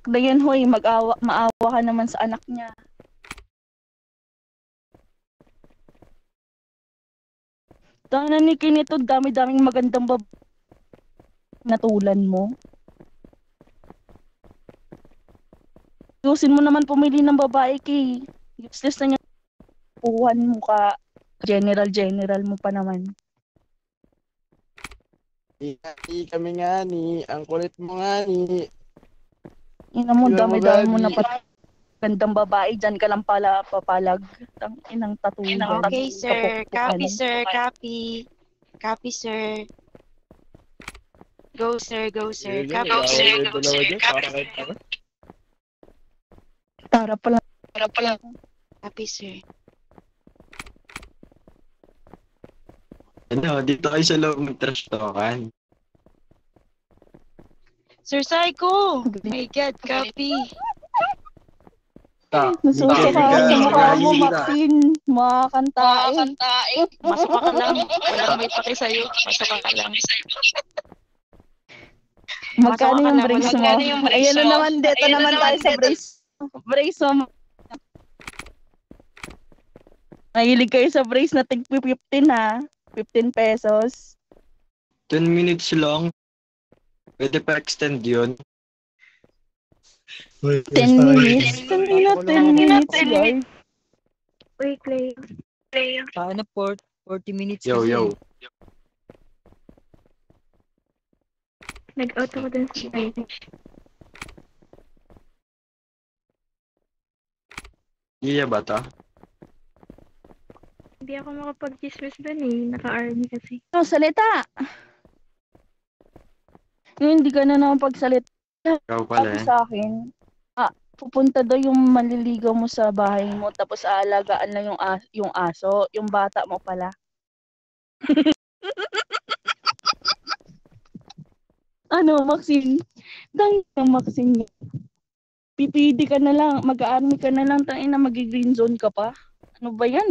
anak na yan, hoy. Maawa ka naman sa anak niya. Tana ni Kinito, dami-daming magandang natulan mo. Ayusin mo naman pumili ng babae, Kay. Useless na niya. Puhan mo ka. General mo pa naman. Kami nga ni. Ang kulit mo nga ni. Ina mo, dami-dami mo na gandang babae. Diyan ka lang pala papalag. Inang tatuyan. Okay, sir. Copy, sir. Copy. Copy, sir. Go, sir. Go, sir. Copy, sir. Go, sir. Tara pala. Copy, sir. Ano, dito kayo sa loob mag-trash talkan. Sir Psycho! My God, copy. Nasuso ka sa mukha mo, Maxine. Makakantain. Masok ka lang. Walang may paki sa'yo. Masok ka lang. Magkano yung brace mo? Ayan na naman, dito naman tayo sa brace. Brace mo. Mahilig kayo sa brace na tig 15 ha. 15 pesos. 10 minutes lang. Pwede pa extend yun. 10 minutes? Kanina 10 minutes, guys. Wait, play. Paano 40 minutes? Yo. Nag-out ako dun sa site. Iya ba ta? Hindi ako makapag-chismis dun eh. Naka-army kasi. No, salita! Hindi ka na naman pagsalita. Ikaw pala eh. Sa akin, pupunta daw yung maliligaw mo sa bahay mo tapos aalagaan lang yung aso, yung bata mo pala. Ano, Maxine? Dahil ng Maxine. Pipidi ka na lang, mag-army ka na lang, tangina, mag-green zone ka pa. Ano ba yan?